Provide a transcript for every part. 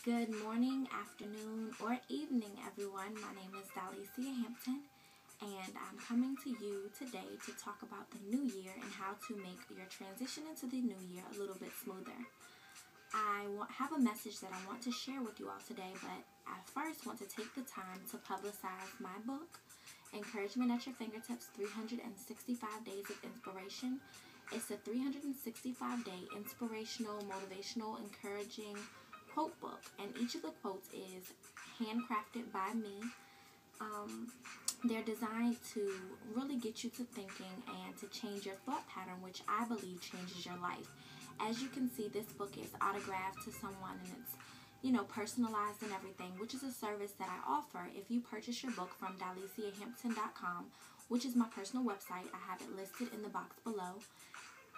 Good morning, afternoon, or evening, everyone. My name is Dylesia Hampton, and I'm coming to you today to talk about the new year and how to make your transition into the new year a little bit smoother. I have a message that I want to share with you all today, but I first want to take the time to publicize my book, Encouragement at Your Fingertips, 365 Days of Inspiration. It's a 365-day inspirational, motivational, encouraging quote book, and each of the quotes is handcrafted by me. They're designed to really get you to thinking and to change your thought pattern, which I believe changes your life. As you can see, this book is autographed to someone, and it's personalized and everything, which is a service that I offer. If you purchase your book from DylesiaHampton.com, which is my personal website, I have it listed in the box below.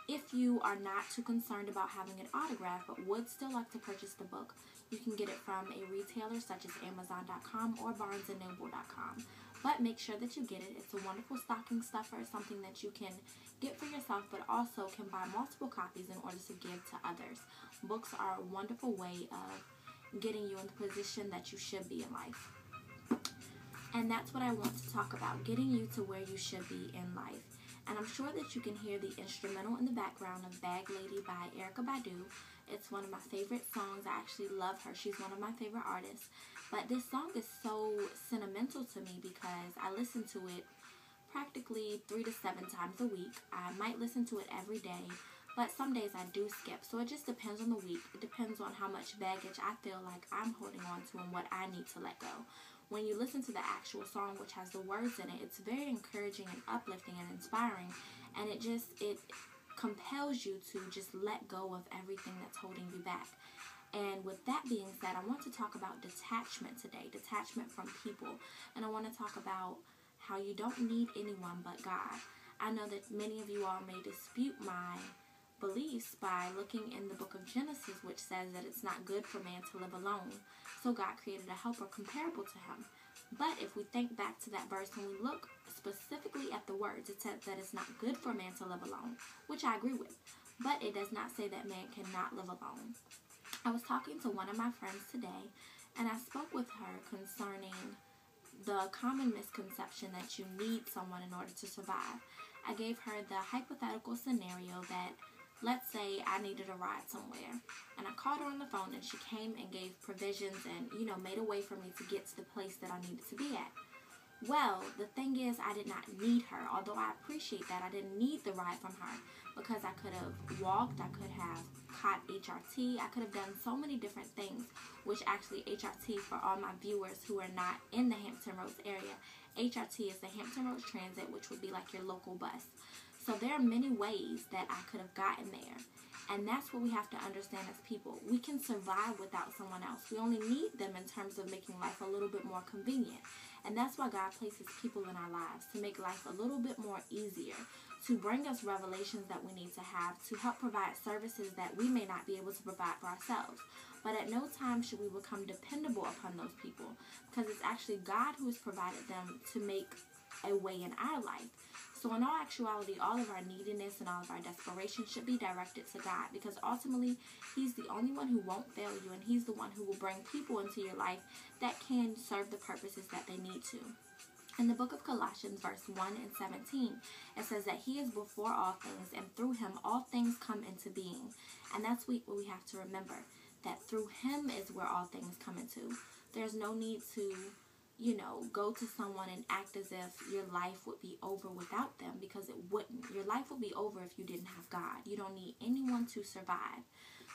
If you are not too concerned about having it autographed but would still like to purchase the book, you can get it from a retailer such as Amazon.com or BarnesandNoble.com. But make sure that you get it. It's a wonderful stocking stuffer, something that you can get for yourself but also can buy multiple copies in order to give to others. Books are a wonderful way of getting you in the position that you should be in life. And that's what I want to talk about, getting you to where you should be in life. And I'm sure that you can hear the instrumental in the background of Bag Lady by Erykah Badu. It's one of my favorite songs. I actually love her. She's one of my favorite artists. But this song is so sentimental to me because I listen to it practically 3 to 7 times a week. I might listen to it every day, but some days I do skip. So it just depends on the week. It depends on how much baggage I feel like I'm holding on to and what I need to let go. When you listen to the actual song, which has the words in it, it's very encouraging and uplifting and inspiring, and it compels you to just let go of everything that's holding you back. And with that being said, I want to talk about detachment today, detachment from people, and I want to talk about how you don't need anyone but God. I know that many of you all may dispute my beliefs by looking in the book of Genesis, which says that it's not good for man to live alone. So God created a helper comparable to him. But if we think back to that verse, when we look specifically at the words, it says that it's not good for man to live alone, which I agree with. But it does not say that man cannot live alone. I was talking to one of my friends today, and I spoke with her concerning the common misconception that you need someone in order to survive. I gave her the hypothetical scenario that, let's say I needed a ride somewhere, and I called her on the phone, and she came and gave provisions and, made a way for me to get to the place that I needed to be at. Well, the thing is, I did not need her. Although I appreciate that, I didn't need the ride from her because I could have walked, I could have caught HRT, I could have done so many different things, which actually HRT, for all my viewers who are not in the Hampton Roads area, HRT is the Hampton Roads Transit, which would be like your local bus. So there are many ways that I could have gotten there. And that's what we have to understand as people. We can survive without someone else. We only need them in terms of making life a little bit more convenient. And that's why God places people in our lives, to make life a little bit more easier, to bring us revelations that we need to have, to help provide services that we may not be able to provide for ourselves. But at no time should we become dependable upon those people, because it's actually God who has provided them to make a way in our life. So in all actuality, all of our neediness and all of our desperation should be directed to God, because ultimately He's the only one who won't fail you, and He's the one who will bring people into your life that can serve the purposes that they need to. In the book of Colossians, verse 1 and 17, it says that He is before all things, and through Him all things come into being. And that's what we have to remember, that through Him is where all things come into. There's no need to go to someone and act as if your life would be over without them, because it wouldn't. Your life would be over if you didn't have God. You don't need anyone to survive.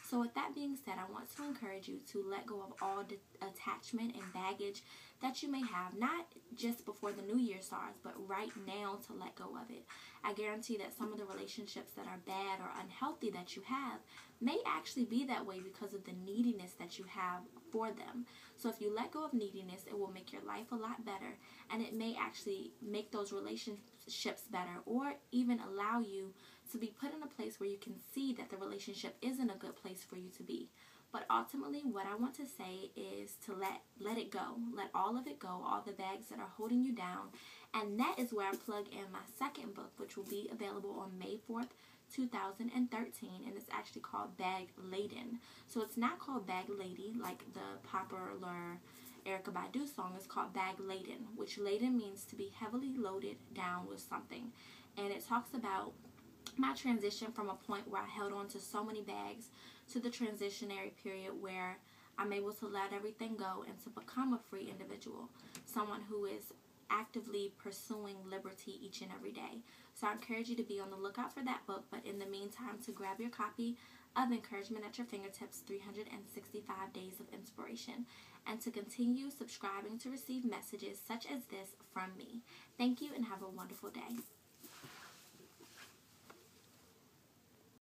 So with that being said, I want to encourage you to let go of all attachment and baggage that you may have, not just before the new year starts, but right now to let go of it. I guarantee that some of the relationships that are bad or unhealthy that you have may actually be that way because of the neediness that you have for them. So if you let go of neediness, it will make your life a lot better, and it may actually make those relationships better, or even allow you to be put in a place where you can see that the relationship isn't a good place for you to be. But ultimately, what I want to say is to let it go. Let all of it go, all the bags that are holding you down, And that is where I plug in my second book, which will be available on May 4th, 2013, and it's actually called Bag Laden. So it's not called Bag Lady like the popular Erykah Badu song. Is called Bag Laden, which laden means to be heavily loaded down with something. And it talks about my transition from a point where I held on to so many bags to the transitionary period where I'm able to let everything go and to become a free individual, someone who is actively pursuing liberty each and every day. So I encourage you to be on the lookout for that book, but in the meantime, to grab your copy of Encouragement at Your Fingertips, 365 Days of Inspiration, and to continue subscribing to receive messages such as this from me. Thank you and have a wonderful day.